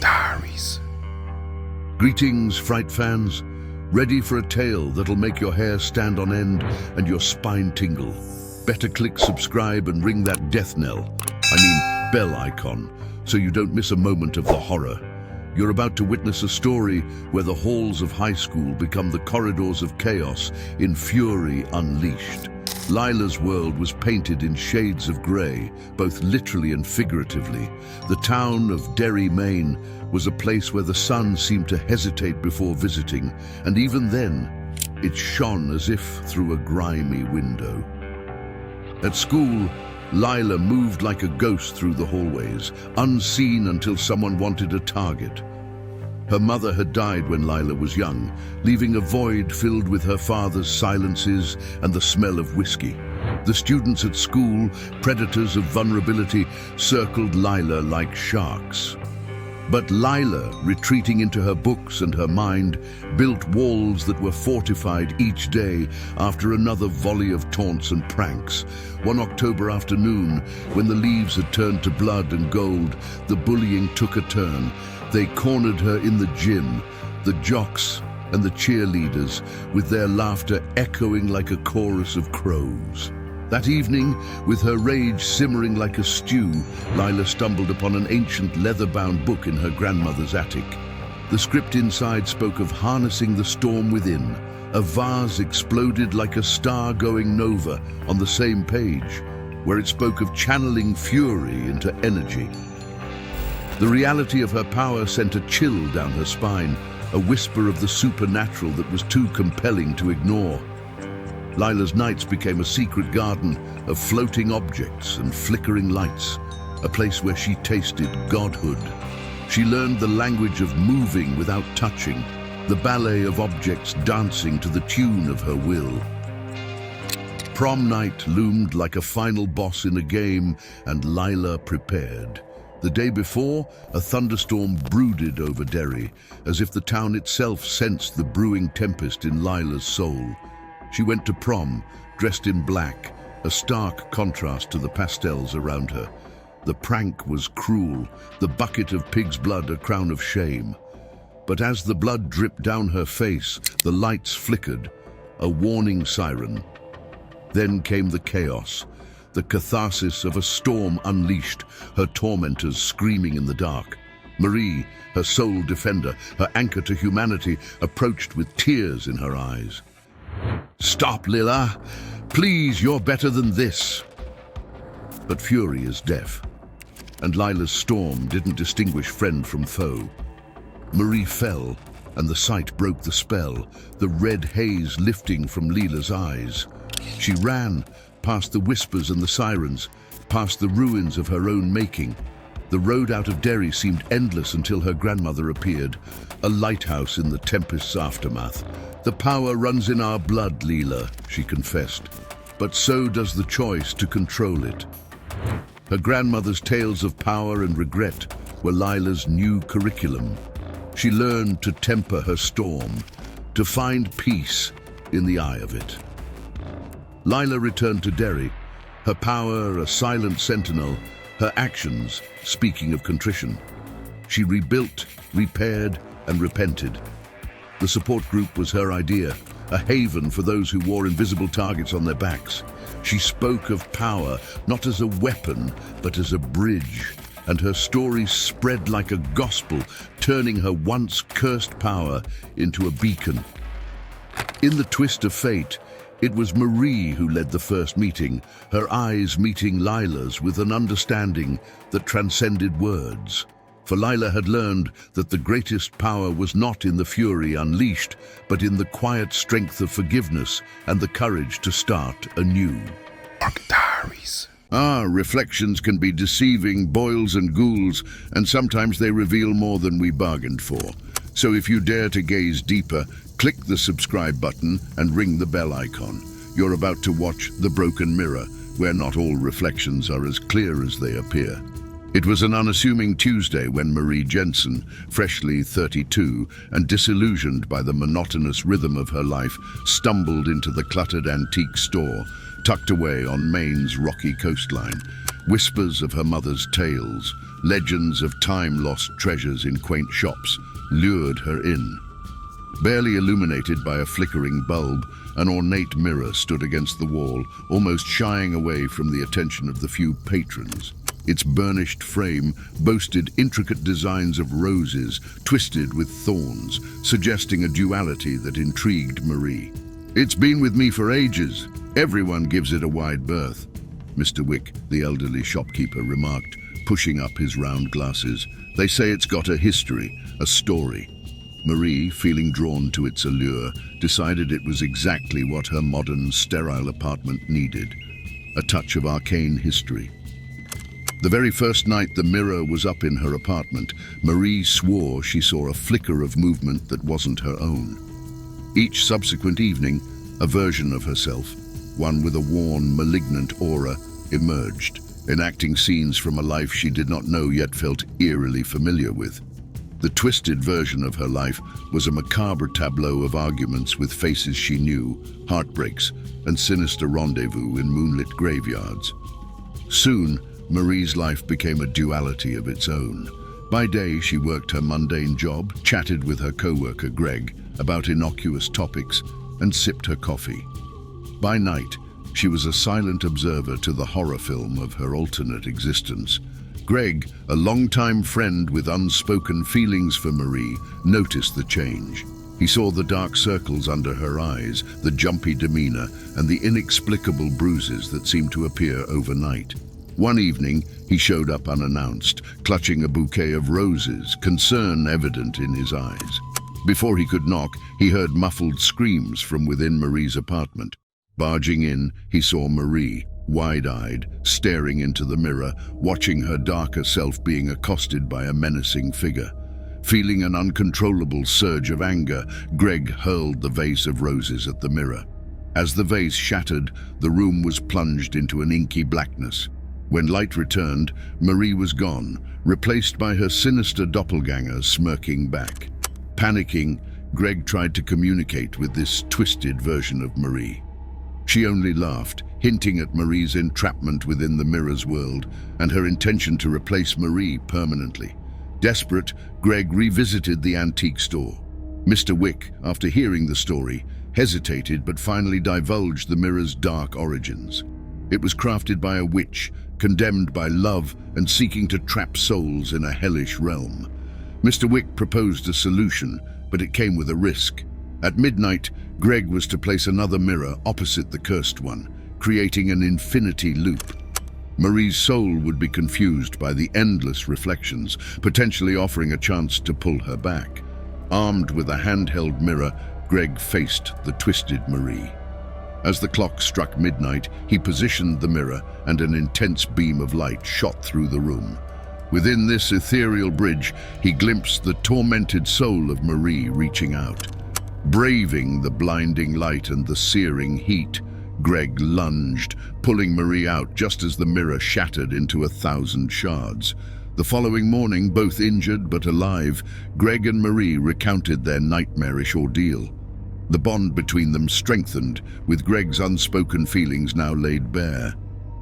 Diaries. Greetings, Fright fans. Ready for a tale that'll make your hair stand on end and your spine tingle? Better click subscribe and ring that death knell, bell icon, so you don't miss a moment of the horror. You're about to witness a story where the halls of high school become the corridors of chaos in fury unleashed. Lila's world was painted in shades of grey, both literally and figuratively. The town of Derry, Maine, was a place where the sun seemed to hesitate before visiting, and even then, it shone as if through a grimy window. At school, Lila moved like a ghost through the hallways, unseen until someone wanted a target. Her mother had died when Lila was young, leaving a void filled with her father's silences and the smell of whiskey. The students at school, predators of vulnerability, circled Lila like sharks. But Lila, retreating into her books and her mind, built walls that were fortified each day after another volley of taunts and pranks. One October afternoon, when the leaves had turned to blood and gold, the bullying took a turn. They cornered her in the gym, the jocks and the cheerleaders, with their laughter echoing like a chorus of crows. That evening, with her rage simmering like a stew, Lila stumbled upon an ancient leather-bound book in her grandmother's attic. The script inside spoke of harnessing the storm within. A vase exploded like a star going nova on the same page, where it spoke of channeling fury into energy. The reality of her power sent a chill down her spine, a whisper of the supernatural that was too compelling to ignore. Lila's nights became a secret garden of floating objects and flickering lights, a place where she tasted godhood. She learned the language of moving without touching, the ballet of objects dancing to the tune of her will. Prom night loomed like a final boss in a game, and Lila prepared. The day before, a thunderstorm brooded over Derry, as if the town itself sensed the brewing tempest in Lila's soul. She went to prom, dressed in black, a stark contrast to the pastels around her. The prank was cruel, the bucket of pig's blood a crown of shame. But as the blood dripped down her face, the lights flickered, a warning siren. Then came the chaos, the catharsis of a storm unleashed, her tormentors screaming in the dark. Marie, her sole defender, her anchor to humanity, approached with tears in her eyes. "Stop, Lila! Please, you're better than this!" But fury is deaf, and Lila's storm didn't distinguish friend from foe. Marie fell, and the sight broke the spell, the red haze lifting from Lila's eyes. She ran, past the whispers and the sirens, past the ruins of her own making. The road out of Derry seemed endless until her grandmother appeared, a lighthouse in the tempest's aftermath. "The power runs in our blood, Lila," she confessed, "but so does the choice to control it." Her grandmother's tales of power and regret were Lila's new curriculum. She learned to temper her storm, to find peace in the eye of it. Lila returned to Derry, her power a silent sentinel, her actions speaking of contrition. She rebuilt, repaired, and repented. The support group was her idea, a haven for those who wore invisible targets on their backs. She spoke of power not as a weapon, but as a bridge, and her story spread like a gospel, turning her once cursed power into a beacon. In the twist of fate, it was Marie who led the first meeting, her eyes meeting Lila's with an understanding that transcended words. For Lila had learned that the greatest power was not in the fury unleashed, but in the quiet strength of forgiveness and the courage to start anew. Diaries. Reflections can be deceiving, boils and ghouls, and sometimes they reveal more than we bargained for. So if you dare to gaze deeper, click the subscribe button and ring the bell icon. You're about to watch The Broken Mirror, where not all reflections are as clear as they appear. It was an unassuming Tuesday when Marie Jensen, freshly 32 and disillusioned by the monotonous rhythm of her life, stumbled into the cluttered antique store, tucked away on Maine's rocky coastline. Whispers of her mother's tales, Legends of time-lost treasures in quaint shops lured her in. Barely illuminated by a flickering bulb, an ornate mirror stood against the wall, almost shying away from the attention of the few patrons. Its burnished frame boasted intricate designs of roses twisted with thorns, suggesting a duality that intrigued Marie. "It's been with me for ages. Everyone gives it a wide berth," Mr. Wick, the elderly shopkeeper, remarked, pushing up his round glasses. "They say it's got a history, a story." Marie, feeling drawn to its allure, decided it was exactly what her modern, sterile apartment needed: a touch of arcane history. The very first night the mirror was up in her apartment, Marie swore she saw a flicker of movement that wasn't her own. Each subsequent evening, a version of herself, one with a worn, malignant aura, emerged, enacting scenes from a life she did not know yet felt eerily familiar with. The twisted version of her life was a macabre tableau of arguments with faces she knew, heartbreaks, and sinister rendezvous in moonlit graveyards. Soon, Marie's life became a duality of its own. By day, she worked her mundane job, chatted with her co-worker Greg about innocuous topics, and sipped her coffee. By night, she was a silent observer to the horror film of her alternate existence. Greg, a longtime friend with unspoken feelings for Marie, noticed the change. He saw the dark circles under her eyes, the jumpy demeanor, and the inexplicable bruises that seemed to appear overnight. One evening, he showed up unannounced, clutching a bouquet of roses, concern evident in his eyes. Before he could knock, he heard muffled screams from within Marie's apartment. Barging in, he saw Marie, wide-eyed, staring into the mirror, watching her darker self being accosted by a menacing figure. Feeling an uncontrollable surge of anger, Greg hurled the vase of roses at the mirror. As the vase shattered, the room was plunged into an inky blackness. When light returned, Marie was gone, replaced by her sinister doppelganger smirking back. Panicking, Greg tried to communicate with this twisted version of Marie. She only laughed, hinting at Marie's entrapment within the mirror's world and her intention to replace Marie permanently. Desperate, Greg revisited the antique store. Mr. Wick, after hearing the story, hesitated but finally divulged the mirror's dark origins. It was crafted by a witch, condemned by love and seeking to trap souls in a hellish realm. Mr. Wick proposed a solution, but it came with a risk. At midnight, Greg was to place another mirror opposite the cursed one, creating an infinity loop. Marie's soul would be confused by the endless reflections, potentially offering a chance to pull her back. Armed with a handheld mirror, Greg faced the twisted Marie. As the clock struck midnight, he positioned the mirror, and an intense beam of light shot through the room. Within this ethereal bridge, he glimpsed the tormented soul of Marie reaching out. Braving the blinding light and the searing heat, Greg lunged, pulling Marie out just as the mirror shattered into 1,000 shards. The following morning, both injured but alive, Greg and Marie recounted their nightmarish ordeal. The bond between them strengthened, with Greg's unspoken feelings now laid bare.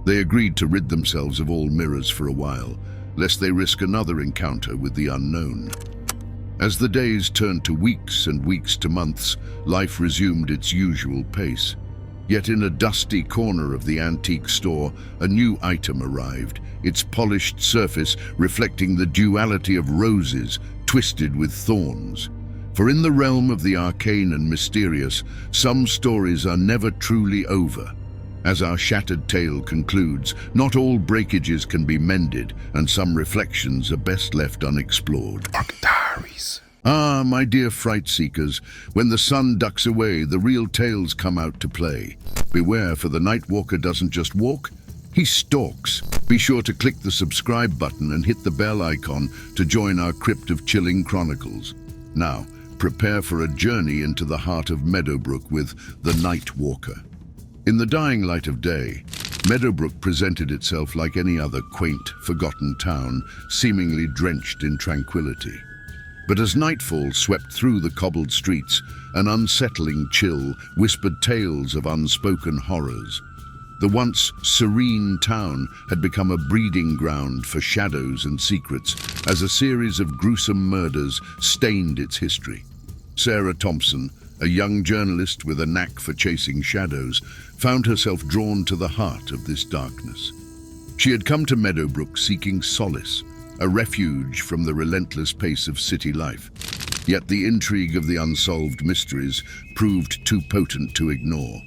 They agreed to rid themselves of all mirrors for a while, lest they risk another encounter with the unknown. As the days turned to weeks and weeks to months, life resumed its usual pace. Yet in a dusty corner of the antique store, a new item arrived, its polished surface reflecting the duality of roses twisted with thorns. For in the realm of the arcane and mysterious, some stories are never truly over. As our shattered tale concludes, not all breakages can be mended, and some reflections are best left unexplored. Diaries. Ah, my dear fright seekers, when the sun ducks away, the real tales come out to play. Beware, for the night walker doesn't just walk, he stalks. Be sure to click the subscribe button and hit the bell icon to join our crypt of chilling chronicles. Now, prepare for a journey into the heart of Meadowbrook with The Night Walker. In the dying light of day, Meadowbrook presented itself like any other quaint, forgotten town, seemingly drenched in tranquility. But as nightfall swept through the cobbled streets, an unsettling chill whispered tales of unspoken horrors. The once serene town had become a breeding ground for shadows and secrets as a series of gruesome murders stained its history. Sarah Thompson, a young journalist with a knack for chasing shadows, found herself drawn to the heart of this darkness. She had come to Meadowbrook seeking solace, a refuge from the relentless pace of city life. Yet the intrigue of the unsolved mysteries proved too potent to ignore.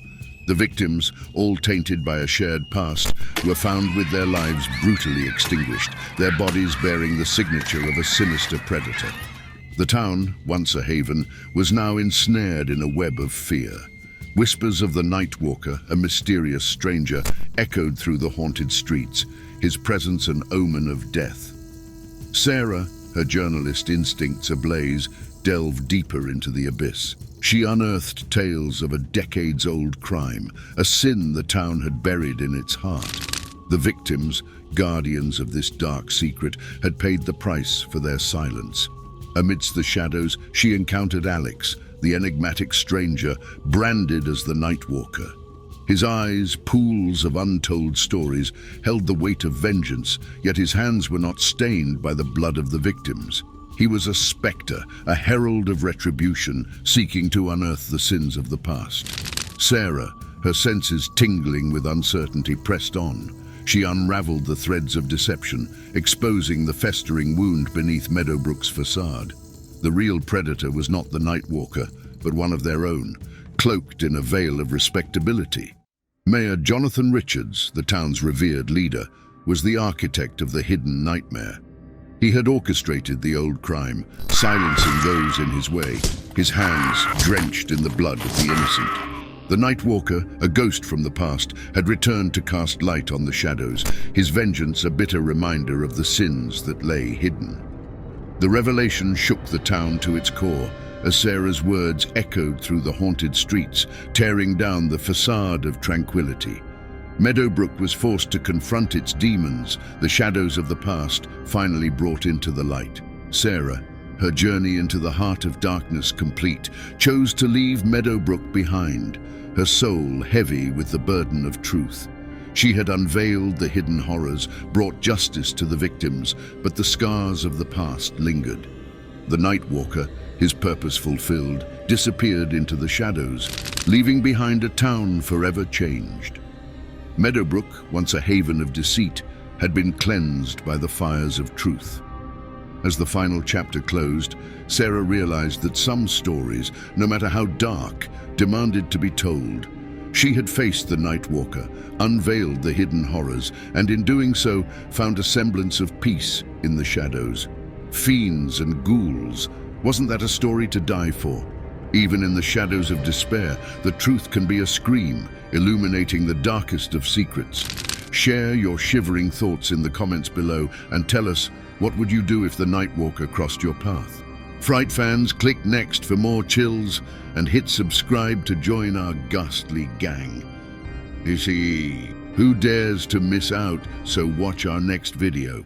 The victims, all tainted by a shared past, were found with their lives brutally extinguished, their bodies bearing the signature of a sinister predator. The town, once a haven, was now ensnared in a web of fear. Whispers of the Night Walker, a mysterious stranger, echoed through the haunted streets, his presence an omen of death. Sarah, her journalist instincts ablaze, delved deeper into the abyss. She unearthed tales of a decades-old crime, a sin the town had buried in its heart. The victims, guardians of this dark secret, had paid the price for their silence. Amidst the shadows, she encountered Alex, the enigmatic stranger, branded as the Night Walker. His eyes, pools of untold stories, held the weight of vengeance, yet his hands were not stained by the blood of the victims. He was a spectre, a herald of retribution, seeking to unearth the sins of the past. Sarah, her senses tingling with uncertainty, pressed on. She unraveled the threads of deception, exposing the festering wound beneath Meadowbrook's facade. The real predator was not the Night Walker, but one of their own, cloaked in a veil of respectability. Mayor Jonathan Richards, the town's revered leader, was the architect of the hidden nightmare. He had orchestrated the old crime, silencing those in his way, his hands drenched in the blood of the innocent. The Night Walker, a ghost from the past, had returned to cast light on the shadows, his vengeance a bitter reminder of the sins that lay hidden. The revelation shook the town to its core, as Sarah's words echoed through the haunted streets, tearing down the facade of tranquility. Meadowbrook was forced to confront its demons, the shadows of the past finally brought into the light. Sarah, her journey into the heart of darkness complete, chose to leave Meadowbrook behind, her soul heavy with the burden of truth. She had unveiled the hidden horrors, brought justice to the victims, but the scars of the past lingered. The Night Walker, his purpose fulfilled, disappeared into the shadows, leaving behind a town forever changed. Meadowbrook, once a haven of deceit, had been cleansed by the fires of truth. As the final chapter closed, Sarah realized that some stories, no matter how dark, demanded to be told. She had faced the Night Walker, unveiled the hidden horrors, and in doing so, found a semblance of peace in the shadows. Fiends and ghouls, wasn't that a story to die for? Even in the shadows of despair, the truth can be a scream, illuminating the darkest of secrets. Share your shivering thoughts in the comments below and tell us, what would you do if the Night Walker crossed your path? Fright fans, click next for more chills and hit subscribe to join our ghastly gang. You see, who dares to miss out, so watch our next video.